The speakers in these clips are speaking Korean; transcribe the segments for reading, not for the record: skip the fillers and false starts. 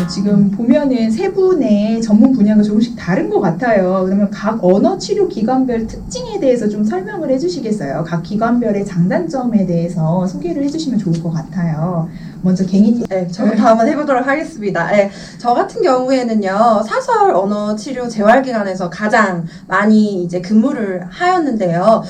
지금 보면은 세 분의 전문 분야가 조금씩 다른 것 같아요. 그러면 각 언어 치료 기관별 특징에 대해서 좀 설명을 해주시겠어요? 각 기관별의 장단점에 대해서 소개를 해주시면 좋을 것 같아요. 먼저 갱이님. 네, 저부터 한번 해보도록 하겠습니다. 네, 저 같은 경우에는요, 사설 언어 치료 재활기관에서 가장 많이 이제 근무를 하였는데요.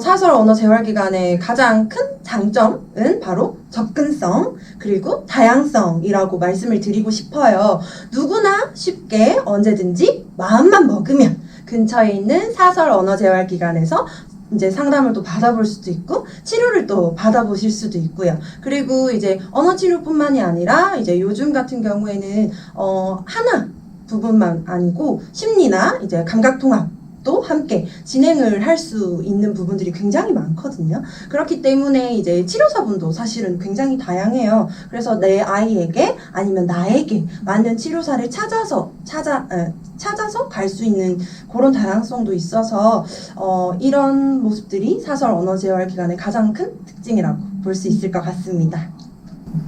사설 언어 재활기관의 가장 큰 장점은 바로 접근성 그리고 다양성이라고 말씀을 드리고 싶어요. 누구나 쉽게 언제든지 마음만 먹으면 근처에 있는 사설 언어 재활기관에서 이제 상담을 또 받아볼 수도 있고 치료를 또 받아보실 수도 있고요. 그리고 이제 언어 치료뿐만이 아니라 이제 요즘 같은 경우에는 하나 부분만 아니고 심리나 이제 감각 통합 또 함께 진행을 할 수 있는 부분들이 굉장히 많거든요. 그렇기 때문에 이제 치료사분도 사실은 굉장히 다양해요. 그래서 내 아이에게 아니면 나에게 맞는 치료사를 찾아서 갈 수 있는 그런 다양성도 있어서 이런 모습들이 사설 언어재활기관의 가장 큰 특징이라고 볼 수 있을 것 같습니다.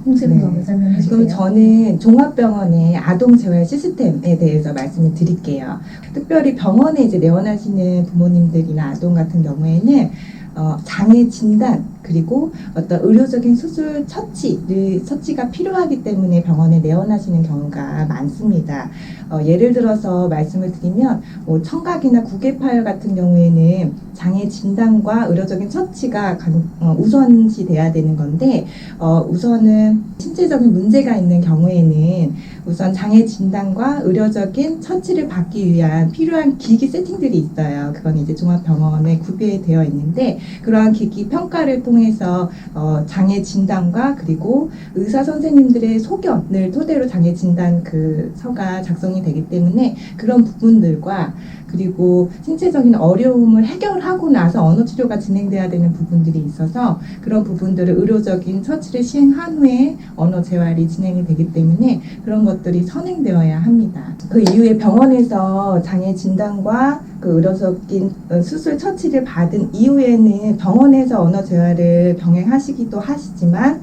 홍쌤도 한번 설명해 주세요. 그럼 저는 종합병원의 아동재활 시스템에 대해서 말씀을 드릴게요. 특별히 병원에 이제 내원하시는 부모님들이나 아동 같은 경우에는 장애 진단 그리고 어떤 의료적인 수술 처치가 필요하기 때문에 병원에 내원하시는 경우가 많습니다. 예를 들어서 말씀을 드리면 청각이나 구개파열 같은 경우에는 장애 진단과 의료적인 처치가 우선시 돼야 되는 건데 우선은 신체적인 문제가 있는 경우에는 우선 장애 진단과 의료적인 처치를 받기 위한 필요한 기기 세팅들이 있어요. 그건 이제 종합병원에 구비되어 있는데 그러한 기기 평가를 통해서 장애 진단과 그리고 의사 선생님들의 소견을 토대로 장애 진단 그 서가 작성이 되기 때문에 그런 부분들과 그리고 신체적인 어려움을 해결하고 나서 언어 치료가 진행돼야 되는 부분들이 있어서 그런 부분들을 의료적인 처치를 시행한 후에 언어 재활이 진행이 되기 때문에 그런 것들이 선행되어야 합니다. 그 이후에 병원에서 장애 진단과 그 의료적인 수술 처치를 받은 이후에는 병원에서 언어 재활을 병행하시기도 하시지만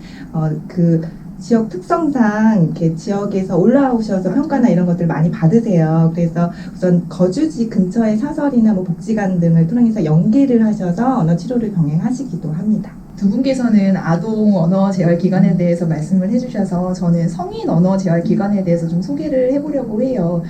그 지역 특성상 이렇게 지역에서 올라오셔서 평가나 이런 것들 많이 받으세요. 그래서 우선 거주지 근처의 사설이나 복지관 등을 통해서 연계를 하셔서 언어 치료를 병행하시기도 합니다. 두 분께서는 아동 언어 재활 기관에 대해서 말씀을 해주셔서 저는 성인 언어 재활 기관에 대해서 좀 소개를 해보려고 해요.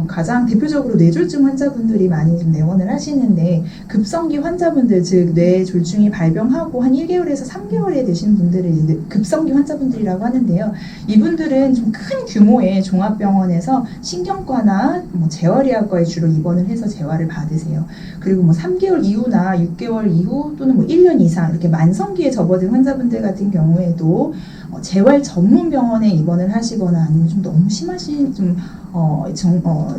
가장 대표적으로 뇌졸중 환자분들이 많이 좀 내원을 하시는데 급성기 환자분들 즉 뇌졸중이 발병하고 한 1개월에서 3개월에 되신 분들을 급성기 환자분들이라고 하는데요. 이분들은 좀 큰 규모의 종합병원에서 신경과나 재활의학과에 주로 입원을 해서 재활을 받으세요. 그리고 3개월 이후나 6개월 이후 또는 1년 이상 이렇게 만성기에 접어든 환자분들 같은 경우에도 재활 전문 병원에 입원을 하시거나 아니면 좀 너무 심하신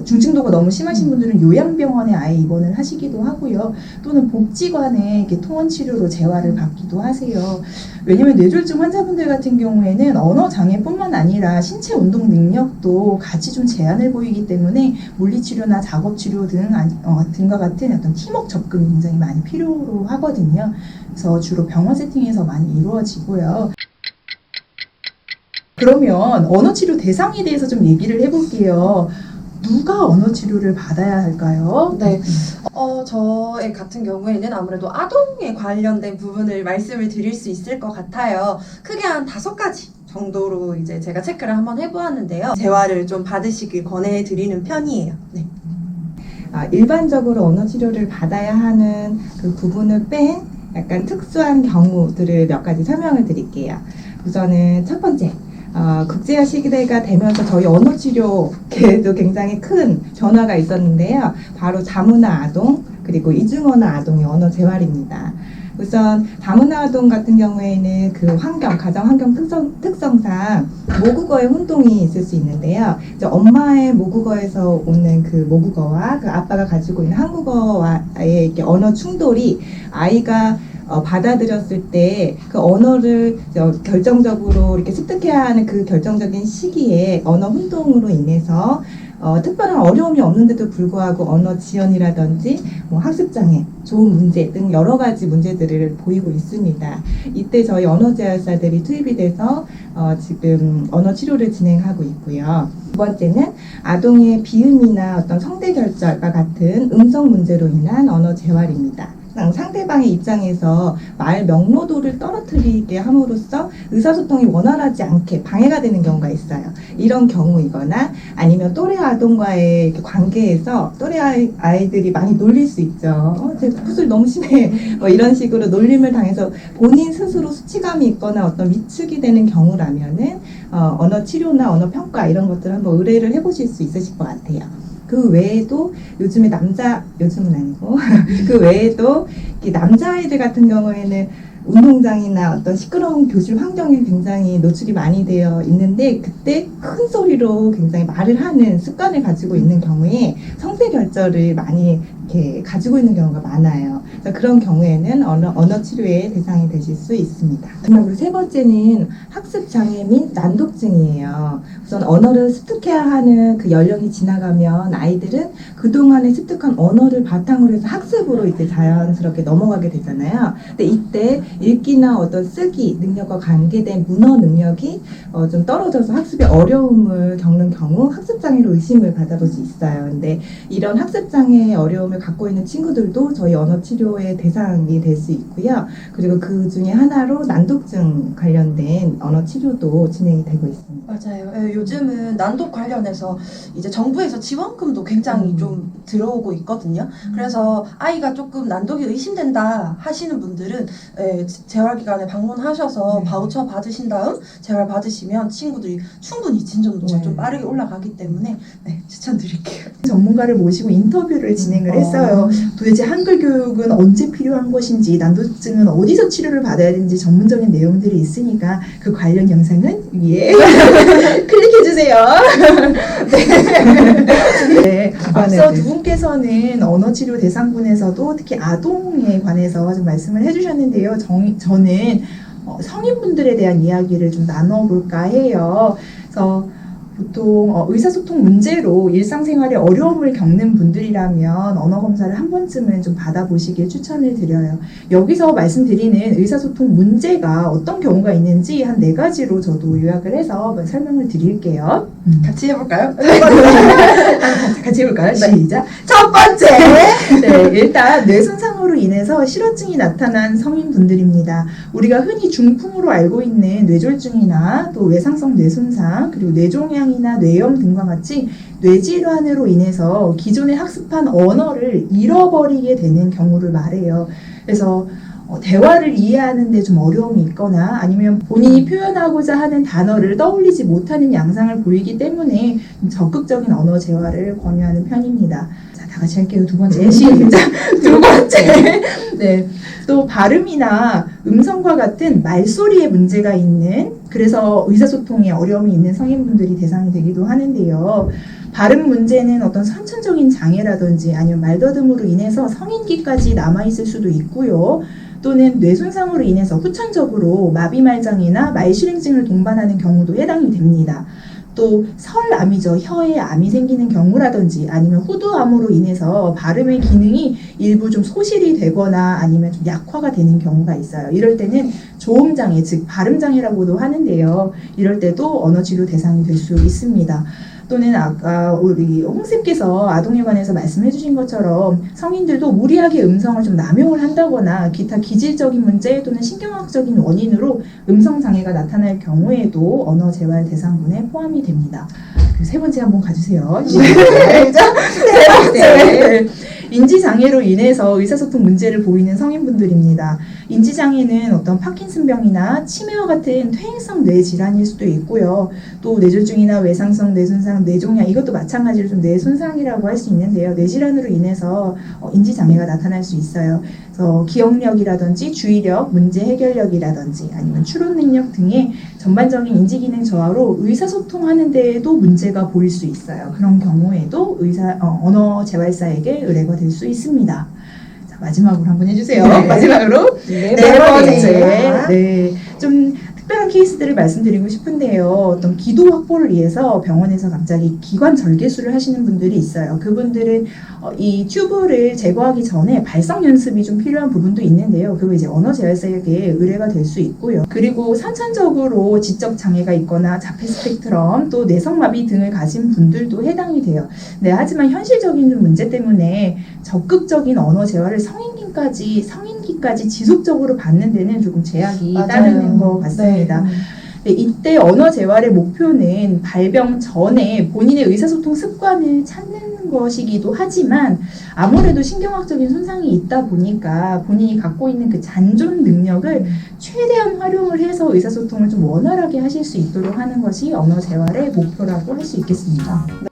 중증도가 너무 심하신 분들은 요양병원에 아예 입원을 하시기도 하고요. 또는 복지관에 이렇게 통원 치료로 재활을 받기도 하세요. 왜냐면 뇌졸중 환자분들 같은 경우에는 언어 장애뿐만 아니라 신체 운동 능력도 같이 좀 제한을 보이기 때문에 물리치료나 작업치료 등과 같은 어떤 팀워크 접근이 굉장히 많이 필요로 하거든요. 그래서 주로 병원 세팅에서 많이 이루어지고요. 그러면 언어치료 대상에 대해서 좀 얘기를 해볼게요. 누가 언어치료를 받아야 할까요? 네. 저의 같은 경우에는 아무래도 아동에 관련된 부분을 말씀을 드릴 수 있을 것 같아요. 크게 한 5가지 정도로 이제 제가 체크를 한번 해보았는데요. 재활을 좀 받으시길 권해드리는 편이에요. 네. 일반적으로 언어 치료를 받아야 하는 그 부분을 뺀 약간 특수한 경우들을 몇 가지 설명을 드릴게요. 우선은 첫 번째. 국제화 시대가 되면서 저희 언어치료계에도 굉장히 큰 변화가 있었는데요. 바로 다문화 아동 그리고 이중언어 아동의 언어 재활입니다. 우선 다문화 아동 같은 경우에는 그 가정 환경 특성상 모국어의 혼동이 있을 수 있는데요. 이제 엄마의 모국어에서 오는 그 모국어와 그 아빠가 가지고 있는 한국어와의 이렇게 언어 충돌이 아이가 받아들였을 때 그 언어를 결정적으로 이렇게 습득해야 하는 그 결정적인 시기에 언어 혼동으로 인해서 특별한 어려움이 없는데도 불구하고 언어 지연이라든지 뭐 학습장애, 좋은 문제 등 여러 가지 문제들을 보이고 있습니다. 이때 저희 언어재활사들이 투입이 돼서 지금 언어 치료를 진행하고 있고요. 두 번째는 아동의 비음이나 어떤 성대 결절과 같은 음성 문제로 인한 언어 재활입니다. 상대방의 입장에서 말 명료도를 떨어뜨리게 함으로써 의사소통이 원활하지 않게 방해가 되는 경우가 있어요. 이런 경우이거나 아니면 또래 아동과의 이렇게 관계에서 또래 아이들이 많이 놀릴 수 있죠. 제 구슬 너무 심해. 뭐 이런 식으로 놀림을 당해서 본인 스스로 수치감이 있거나 어떤 위축이 되는 경우라면은 언어 치료나 언어 평가 이런 것들 한번 의뢰를 해보실 수 있으실 것 같아요. 그 외에도 요즘은 아니고 그 외에도 남자아이들 같은 경우에는 운동장이나 어떤 시끄러운 교실 환경에 굉장히 노출이 많이 되어 있는데 그때 큰 소리로 굉장히 말을 하는 습관을 가지고 있는 경우에 성대 결절을 많이 이렇게 가지고 있는 경우가 많아요. 그래서 그런 경우에는 언어 치료의 대상이 되실 수 있습니다. 마지막으로 세 번째는 학습 장애 및 난독증이에요. 우선 언어를 습득해야 하는 그 연령이 지나가면 아이들은 그동안에 습득한 언어를 바탕으로 해서 학습으로 이제 자연스럽게 넘어가게 되잖아요. 근데 이때 읽기나 어떤 쓰기 능력과 관계된 문어 능력이 좀 떨어져서 학습에 어려움을 겪는 경우 학습장애로 의심을 받아볼 수 있어요. 근데 이런 학습장애의 어려움을 갖고 있는 친구들도 저희 언어치료의 대상이 될 수 있고요. 그리고 그 중에 하나로 난독증 관련된 언어치료도 진행이 되고 있습니다. 맞아요. 예, 요즘은 난독 관련해서 이제 정부에서 지원금도 굉장히 좀 들어오고 있거든요. 그래서 아이가 조금 난독이 의심된다 하시는 분들은 재활기관에 방문하셔서 바우처 받으신 다음 재활 받으시면 친구들이 충분히 진전도가 좀 빠르게 올라가기 때문에 추천드릴게요. 전문가를 모시고 인터뷰를 진행을 했어요. 도대체 한글 교육은 언제 필요한 것인지, 난도증은 어디서 치료를 받아야 되는지 전문적인 내용들이 있으니까 그 관련 영상은 위에 클릭해주세요. 네. 앞서 두 분께서는 언어치료 대상군에서도 특히 아동에 관해서 좀 말씀을 해주셨는데요. 저는 성인분들에 대한 이야기를 좀 나눠볼까 해요. 그래서 보통 의사소통 문제로 일상생활에 어려움을 겪는 분들이라면 언어검사를 한 번쯤은 좀 받아보시길 추천을 드려요. 여기서 말씀드리는 의사소통 문제가 어떤 경우가 있는지 한 4가지로 저도 요약을 해서 설명을 드릴게요. 같이 해볼까요? 같이 해볼까요? 네. 시작! 첫 번째! 네, 일단 뇌손상으로 인해서 실어증이 나타난 성인분들입니다. 우리가 흔히 중풍으로 알고 있는 뇌졸중이나 또 외상성 뇌손상, 그리고 뇌종양이나 뇌염 등과 같이 뇌질환으로 인해서 기존에 학습한 언어를 잃어버리게 되는 경우를 말해요. 그래서 대화를 이해하는 데 좀 어려움이 있거나 아니면 본인이 표현하고자 하는 단어를 떠올리지 못하는 양상을 보이기 때문에 적극적인 언어 재활을 권유하는 편입니다. 자, 다 같이 할게요. 두 번째. 시작! 두 번째. 네. 또 발음이나 음성과 같은 말소리에 문제가 있는, 그래서 의사소통에 어려움이 있는 성인분들이 대상이 되기도 하는데요. 발음 문제는 어떤 선천적인 장애라든지 아니면 말더듬으로 인해서 성인기까지 남아있을 수도 있고요. 또는 뇌손상으로 인해서 후천적으로 마비말장애나 말실행증을 동반하는 경우도 해당이 됩니다. 또 설암이죠. 혀에 암이 생기는 경우라든지 아니면 후두암으로 인해서 발음의 기능이 일부 좀 소실이 되거나 아니면 좀 약화가 되는 경우가 있어요. 이럴 때는 조음장애, 즉 발음장애라고도 하는데요. 이럴 때도 언어치료 대상이 될 수 있습니다. 또는 아까 우리 홍쌤께서 아동에 관해서 말씀해 주신 것처럼 성인들도 무리하게 음성을 좀 남용을 한다거나 기타 기질적인 문제 또는 신경학적인 원인으로 음성장애가 나타날 경우에도 언어재활 대상군에 포함이 됩니다. 세 번째 한번 가주세요. 세 번째. 인지장애로 인해서 의사소통 문제를 보이는 성인분들입니다. 인지장애는 어떤 파킨슨병이나 치매와 같은 퇴행성 뇌질환일 수도 있고요. 또 뇌졸중이나 외상성 뇌손상, 뇌종양 이것도 마찬가지로 좀 뇌손상이라고 할 수 있는데요. 뇌질환으로 인해서 인지장애가 나타날 수 있어요. 그래서 기억력이라든지 주의력, 문제 해결력이라든지 아니면 추론 능력 등의 전반적인 인지기능 저하로 의사소통하는 데에도 문제가 보일 수 있어요. 그런 경우에도 언어재활사에게 의뢰가 될 수 있습니다. 마지막으로 한번 해주세요. 네. 마지막으로 네 번째. 번째. 네, 좀 특별한 케이스들을 말씀드리고 싶은데요. 어떤 기도 확보를 위해서 병원에서 갑자기 기관 절개술을 하시는 분들이 있어요. 그분들은 이 튜브를 제거하기 전에 발성 연습이 좀 필요한 부분도 있는데요. 그거 이제 언어 재활사에게 의뢰가 될 수 있고요. 그리고 선천적으로 지적 장애가 있거나 자폐 스펙트럼 또 뇌성마비 등을 가진 분들도 해당이 돼요. 네, 하지만 현실적인 좀 문제 때문에 적극적인 언어 재활을 성인기까지 지속적으로 받는 데는 조금 제약이 맞아요. 따르는 것 같습니다. 네. 네, 이때 언어 재활의 목표는 발병 전에 본인의 의사소통 습관을 찾는 것이기도 하지만 아무래도 신경학적인 손상이 있다 보니까 본인이 갖고 있는 그 잔존 능력을 최대한 활용을 해서 의사소통을 좀 원활하게 하실 수 있도록 하는 것이 언어 재활의 목표라고 할 수 있겠습니다.